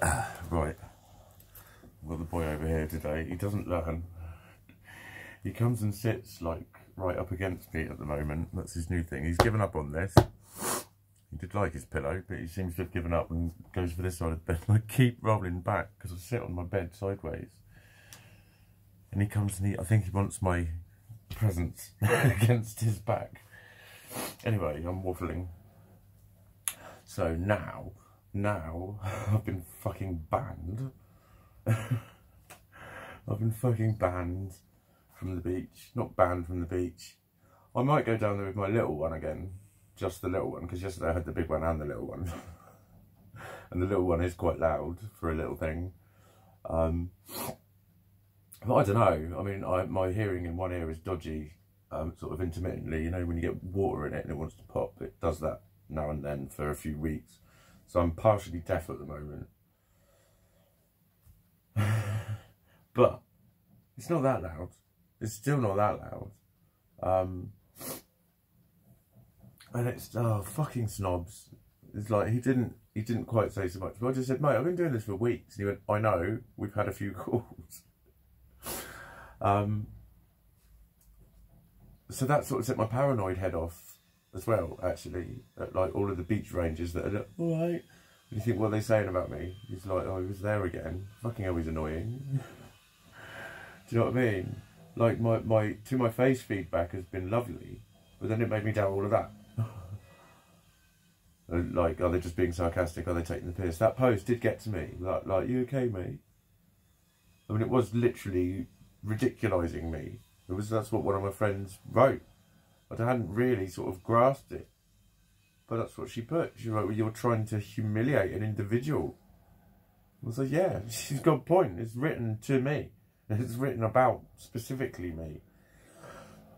Right, I've got the boy over here today. He doesn't learn. He comes and sits like right up against me at the moment. That's his new thing. He's given up on this. He did like his pillow, but he seems to have given up and goes for this side of the bed. And I keep rolling back because I sit on my bed sideways. And he comes and I think he wants my presence against his back. Anyway, I'm waffling. So now I've been fucking banned. I've been fucking banned from the beach. Not banned from the beach. I might go down there with my little one again. Just the little one, because yesterday I had the big one and the little one. And the little one is quite loud for a little thing. But I don't know. I mean, my hearing in one ear is dodgy, sort of intermittently. You know, when you get water in it and it wants to pop, it does that now and then for a few weeks. So I'm partially deaf at the moment. But it's not that loud. It's still not that loud. And it's, oh, fucking snobs. It's like, he didn't quite say so much. But I just said, mate, I've been doing this for weeks. And he went, I know, we've had a few calls. So that sort of set my paranoid head off as well, actually. At, like, all of the beach rangers that are, all right. You think, what are they saying about me? He's like, oh, he was there again. Fucking hell, he's annoying. Do you know what I mean? Like, my face feedback has been lovely, but then it made me doubt all of that. Like, are they just being sarcastic? Are they taking the piss? That post did get to me. Like, you okay, mate? I mean, it was literally ridiculising me. That's what one of my friends wrote. But I hadn't really sort of grasped it. But that's what she put. She wrote, well, you're trying to humiliate an individual. I was like, yeah, she's got a point. It's written to me. It's written about specifically me.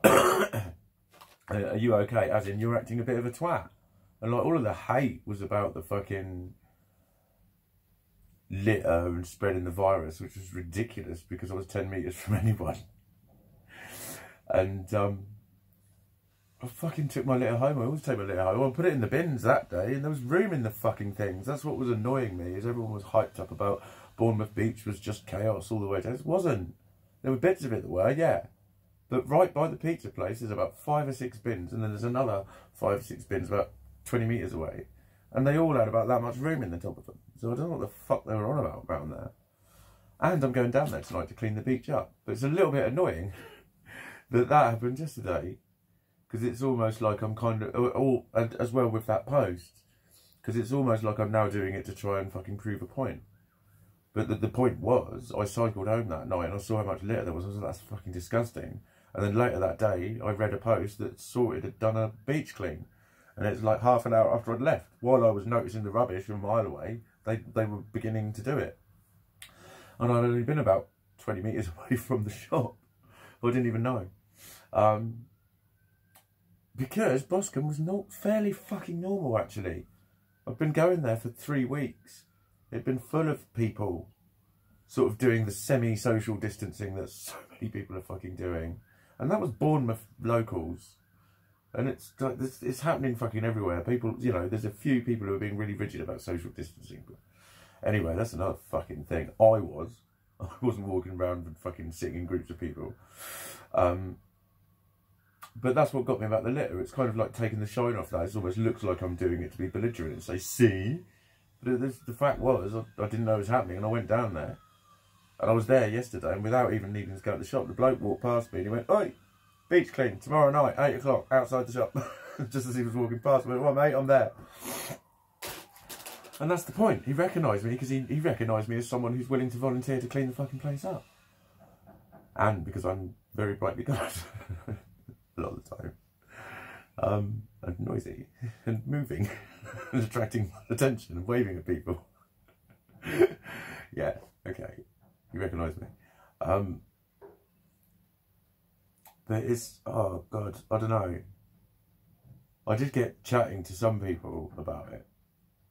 Are you okay? As in, you're acting a bit of a twat. And like, all of the hate was about the fucking litter and spreading the virus, which was ridiculous because I was 10 metres from anyone. And I fucking took my litter home. I always take my litter home. I put it in the bins that day, and there was room in the fucking things. That's what was annoying me, is everyone was hyped up about Bournemouth Beach was just chaos all the way down. It wasn't. There were bits of it that were, yeah. But right by the pizza place, there's about 5 or 6 bins, and then there's another 5 or 6 bins about 20 metres away. And they all had about that much room in the top of them. So I don't know what the fuck they were on about around there. And I'm going down there tonight to clean the beach up. But it's a little bit annoying that happened yesterday. Because it's almost like I'm kind of, as well with that post, because it's almost like I'm now doing it to try and fucking prove a point. But the point was, I cycled home that night and I saw how much litter there was. I was like, that's fucking disgusting. And then later that day, I read a post that Sorted had done a beach clean. And it's like half an hour after I'd left. While I was noticing the rubbish from a mile away, they were beginning to do it. And I'd only been about 20 metres away from the shop. I didn't even know. Because Boscombe was not fairly fucking normal, actually. I've been going there for 3 weeks. It'd been full of people sort of doing the semi-social distancing that so many people are fucking doing. And that was Bournemouth locals. And it's like, it's happening fucking everywhere. People, you know, there's a few people who are being really rigid about social distancing. But anyway, that's another fucking thing. I wasn't walking around and fucking sitting in groups of people. But that's what got me about the litter. It's kind of like taking the shine off that. It almost looks like I'm doing it to be belligerent and say, see? But the fact was, I didn't know it was happening, and I went down there. And I was there yesterday, and without even needing to go to the shop, the bloke walked past me and he went, oi, beach clean, tomorrow night, 8 o'clock, outside the shop. Just as he was walking past, I went, well, mate, I'm there. And that's the point. He recognised me because he recognised me as someone who's willing to volunteer to clean the fucking place up. And because I'm very brightly coloured. A lot of the time. And noisy. And moving. And attracting attention and waving at people. Yeah, okay. You recognise me. But it's, oh God, I don't know. I did get chatting to some people about it.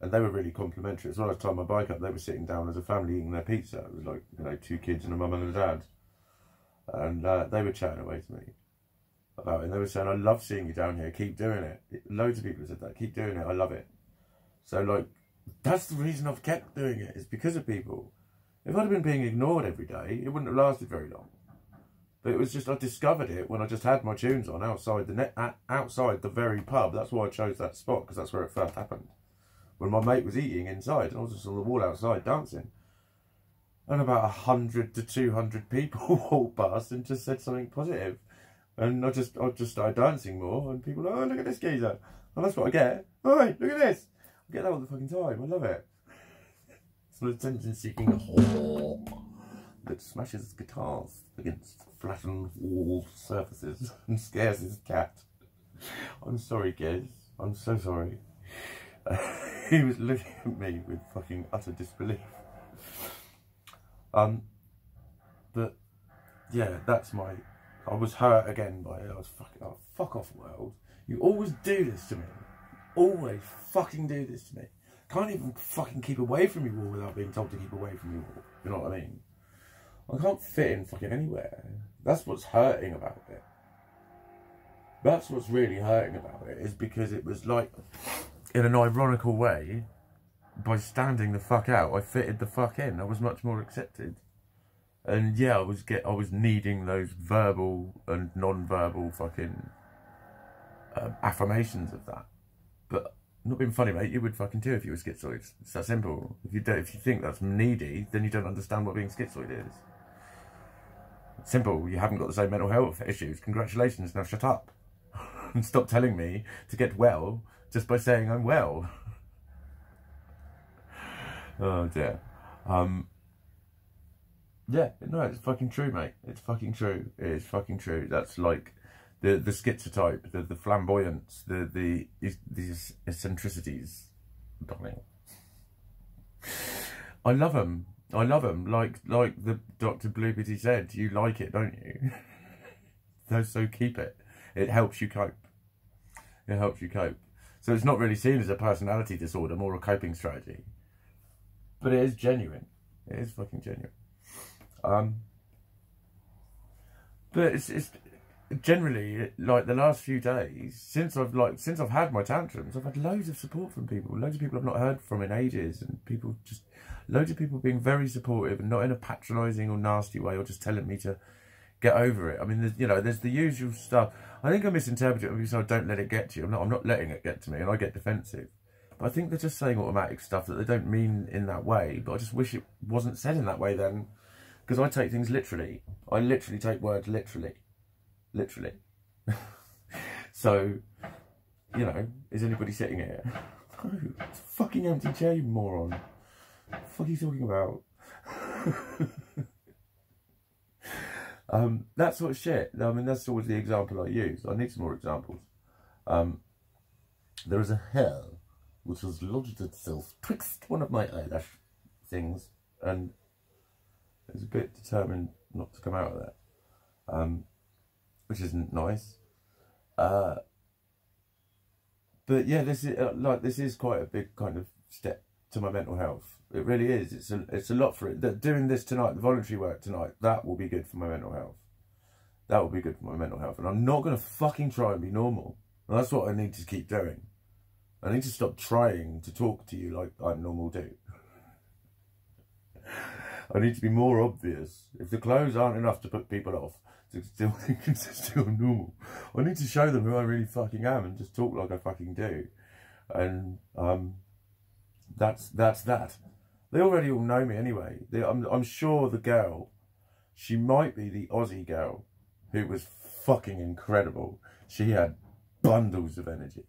And they were really complimentary. As well as tying my bike up, they were sitting down as a family eating their pizza. It was like, you know, 2 kids and a mum and a dad. And they were chatting away to me about it. And they were saying, I love seeing you down here. Keep doing it. Loads of people said that. Keep doing it. I love it. So, like, That's the reason I've kept doing it, is because of people. If I'd have been being ignored every day, it wouldn't have lasted very long. But it was just, I discovered it when I just had my tunes on outside outside the very pub. That's why I chose that spot, because that's where it first happened. When my mate was eating inside, and I was just on the wall outside dancing. And about 100 to 200 people walked past and just said something positive. And I just started dancing more, and people were like, oh, look at this geezer. And that's what I get. Oh, look at this. I get that all the fucking time. I love it. It's an attention-seeking whore that smashes guitars against flattened wall surfaces and scares his cat. I'm sorry, Gez. I'm so sorry. He was looking at me with fucking utter disbelief. But yeah, that's my. I was hurt again by it. I was fucking. Oh, fuck off, world. You always do this to me. Always fucking do this to me. Can't even fucking keep away from you all without being told to keep away from you all. You know what I mean? I can't fit in fucking anywhere. That's what's hurting about it. That's what's really hurting about it, is because it was like, in an ironical way, by standing the fuck out, I fitted the fuck in. I was much more accepted. And yeah, I was needing those verbal and non-verbal fucking affirmations of that. But not being funny, mate, you would fucking too if you were schizoid. It's that simple. If you think that's needy, then you don't understand what being schizoid is. It's simple. You haven't got the same mental health issues. Congratulations. Now shut up and stop telling me to get well just by saying I'm well. Oh dear. Yeah, no, it's fucking true, mate. It's fucking true. It is fucking true. That's like the schizotype, the flamboyance, these eccentricities, darling. I love them. I love them. Like the Dr. Blueberty said, you like it, don't you? So keep it. It helps you cope. It helps you cope. So it's not really seen as a personality disorder, more a coping strategy. But it is genuine. It is fucking genuine. But it's generally, like, the last few days, since I've had my tantrums, I've had loads of support from people. Loads of people I've not heard from in ages, and loads of people being very supportive, and not in a patronising or nasty way, or just telling me to get over it. I mean, there's the usual stuff. I think I misinterpret it because I don't let it get to you. I'm not letting it get to me, and I get defensive. But I think they're just saying automatic stuff that they don't mean in that way. But I just wish it wasn't said in that way then. Because I take things literally. I literally take words literally. Literally. So, you know, is anybody sitting here? No, it's a fucking empty chair, you moron. What the fuck are you talking about? That sort of shit. I mean, that's always the example I use. I need some more examples. There is a hair which has lodged itself twixt one of my eyelash things, and it's a bit determined not to come out of that, which isn't nice. But yeah, this is quite a big kind of step to my mental health. It really is. It's a lot for it. Doing this tonight, the voluntary work tonight, that will be good for my mental health. That will be good for my mental health. And I'm not going to fucking try and be normal. And that's what I need to keep doing. I need to stop trying to talk to you like I'm normal do. I need to be more obvious. If the clothes aren't enough to put people off, to still think it's still normal, I need to show them who I really fucking am and just talk like I fucking do. And that's that. They already all know me anyway. I'm sure the girl, she might be the Aussie girl who was fucking incredible. She had bundles of energy.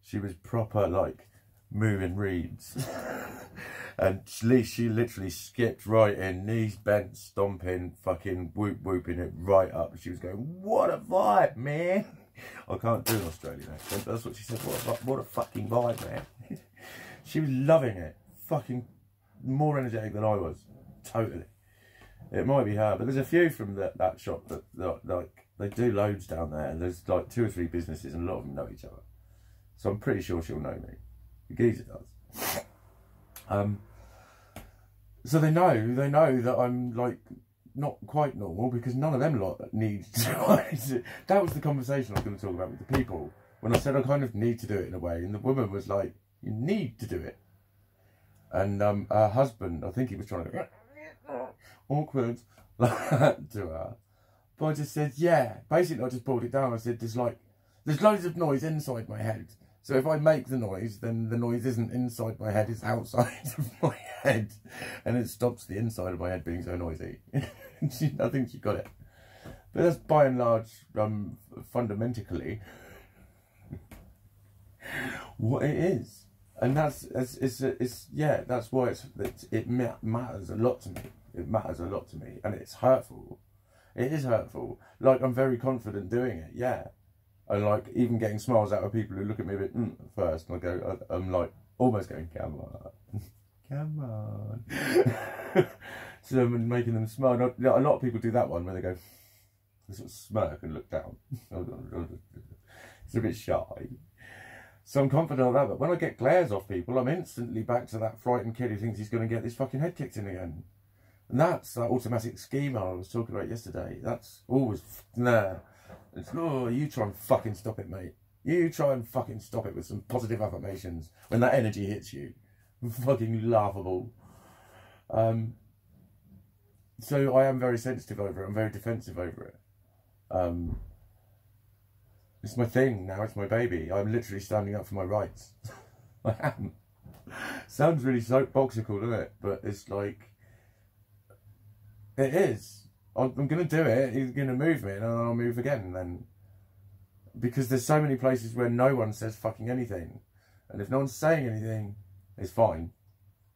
She was proper, like, moving reeds. And she literally skipped right in, knees bent, stomping, fucking whooping it right up. She was going, what a vibe, man. I can't do an Australian accent, but that's what she said. What a fucking vibe, man. She was loving it. Fucking more energetic than I was. Totally. It might be her, but there's a few from that shop that, like, they do loads down there. And there's like 2 or 3 businesses and a lot of them know each other. So I'm pretty sure she'll know me. The geezer does. So they know that I'm, like, not quite normal, because none of them lot need to. That was the conversation I was going to talk about with the people when I said I kind of need to do it in a way, and the woman was like, you need to do it. And her husband, I think he was trying to go awkward to her. But I just said, yeah. Basically, I just brought it down. I said, there's loads of noise inside my head. So if I make the noise, then the noise isn't inside my head, it's outside of my head. And it stops the inside of my head being so noisy. I think she got it. But that's by and large, fundamentally, what it is. And that's why it matters a lot to me. It matters a lot to me. And it's hurtful. It is hurtful. Like, I'm very confident doing it, yeah. I like even getting smiles out of people who look at me a bit at first, and I'm like almost going, come on, come on. So I'm making them smile. A lot of people do that one where they go, they sort of smirk and look down. It's a bit shy. So I'm confident of that, but when I get glares off people, I'm instantly back to that frightened kid who thinks he's going to get his fucking head kicked in again. And that's that automatic schema I was talking about yesterday. That's always there. It's, oh, you try and fucking stop it, mate. You try and fucking stop it with some positive affirmations when that energy hits you. Fucking laughable. So I am very sensitive over it. I'm very defensive over it. It's my thing now. It's my baby. I'm literally standing up for my rights. I am. Sounds really soapboxical, doesn't it? But it's like, it is. I'm going to do it. He's going to move me, and then I'll move again. Then, because there's so many places where no one says fucking anything, and if no one's saying anything, it's fine,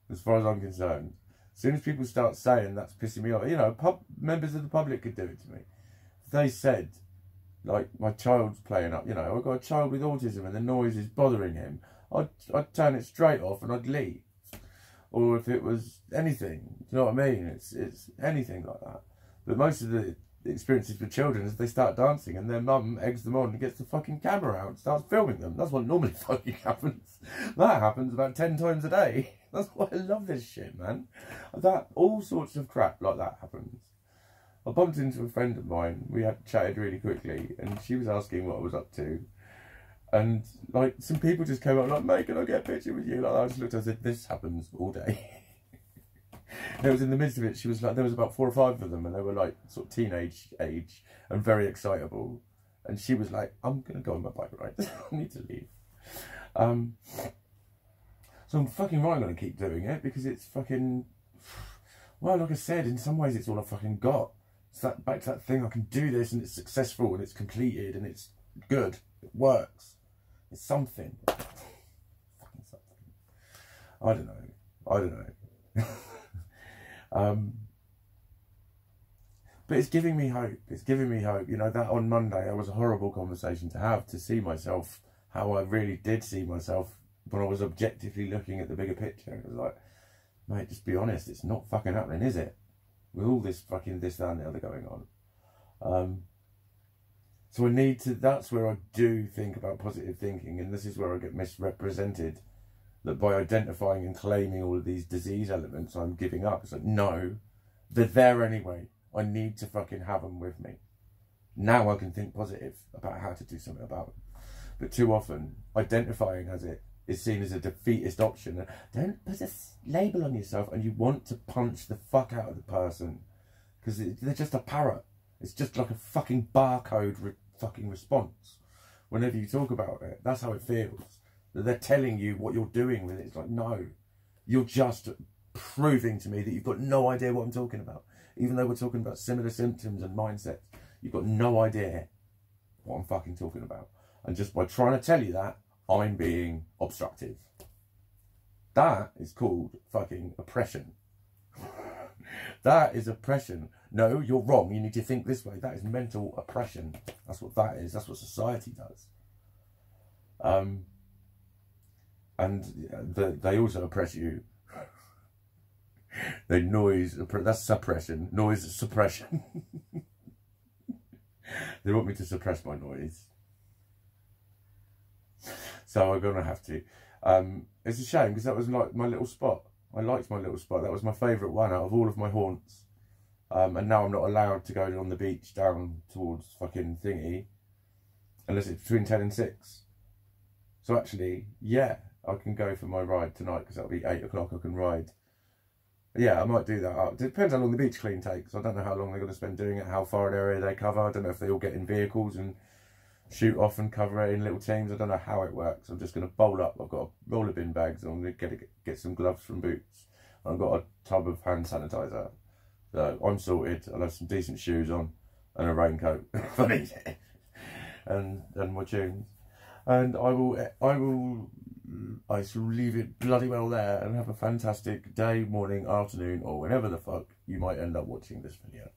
as far as I'm concerned. As soon as people start saying that's pissing me off, you know, members of the public could do it to me. If they said, like, my child's playing up, you know, I've got a child with autism and the noise is bothering him, I'd turn it straight off and I'd leave. Or if it was anything, do you know what I mean? It's anything like that. But most of the experiences with children is they start dancing and their mum eggs them on and gets the fucking camera out and starts filming them. That's what normally fucking happens. That happens about 10 times a day. That's why I love this shit, man. All sorts of crap like that happens. I bumped into a friend of mine. We had chatted really quickly and she was asking what I was up to. And like some people just came up like, mate, can I get a picture with you? Like, I just looked and I said, this happens all day. And it was in the midst of it, she was like, there was about 4 or 5 of them and they were like sort of teenage age and very excitable. And she was like, I'm going to go on my bike ride. I need to leave. So I'm fucking right, I'm going to keep doing it because it's fucking, well, like I said, in some ways it's all I've fucking got. It's that, back to that thing, I can do this and it's successful and it's completed and it's good. It works. It's something. Fucking something. I don't know. But it's giving me hope. It's giving me hope. You know, that on Monday, that was a horrible conversation to have, to see myself, how I really did see myself when I was objectively looking at the bigger picture. It was like, mate, just be honest, it's not fucking happening, is it? With all this fucking this, that and the other going on. So I need to, that's where I do think about positive thinking, and this is where I get misrepresented. That by identifying and claiming all of these disease elements, I'm giving up. It's like, no, they're there anyway. I need to fucking have them with me. Now I can think positive about how to do something about it. But too often, identifying as it is seen as a defeatist option. Don't put a label on yourself, and you want to punch the fuck out of the person. Because they're just a parrot. It's just like a fucking barcode fucking response. Whenever you talk about it, that's how it feels. That they're telling you what you're doing with it. It's like, no, you're just proving to me that you've got no idea what I'm talking about. Even though we're talking about similar symptoms and mindsets, you've got no idea what I'm fucking talking about. And just by trying to tell you that, I'm being obstructive. That is called fucking oppression. That is oppression. No, you're wrong. You need to think this way. That is mental oppression. That's what that is. That's what society does. And they also oppress you. They that's suppression. Noise is suppression. They want me to suppress my noise. So I'm going to have to. It's a shame because that was like my little spot. I liked my little spot. That was my favourite one out of all of my haunts. And now I'm not allowed to go on the beach down towards fucking thingy. Unless it's between 10 and 6. So actually, yeah. I can go for my ride tonight because that'll be 8 o'clock. I can ride. Yeah, I might do that. It depends how long the beach clean takes. I don't know how long they're going to spend doing it, how far an area they cover. I don't know if they all get in vehicles and shoot off and cover it in little teams. I don't know how it works. I'm just going to bowl up. I've got a roller bin bags and I'm going to get some gloves from Boots. I've got a tub of hand sanitizer. So I'm sorted. I'll have some decent shoes on and a raincoat. Funny. and my tunes. And I shall leave it bloody well there and have a fantastic day, morning, afternoon, or whenever the fuck you might end up watching this video.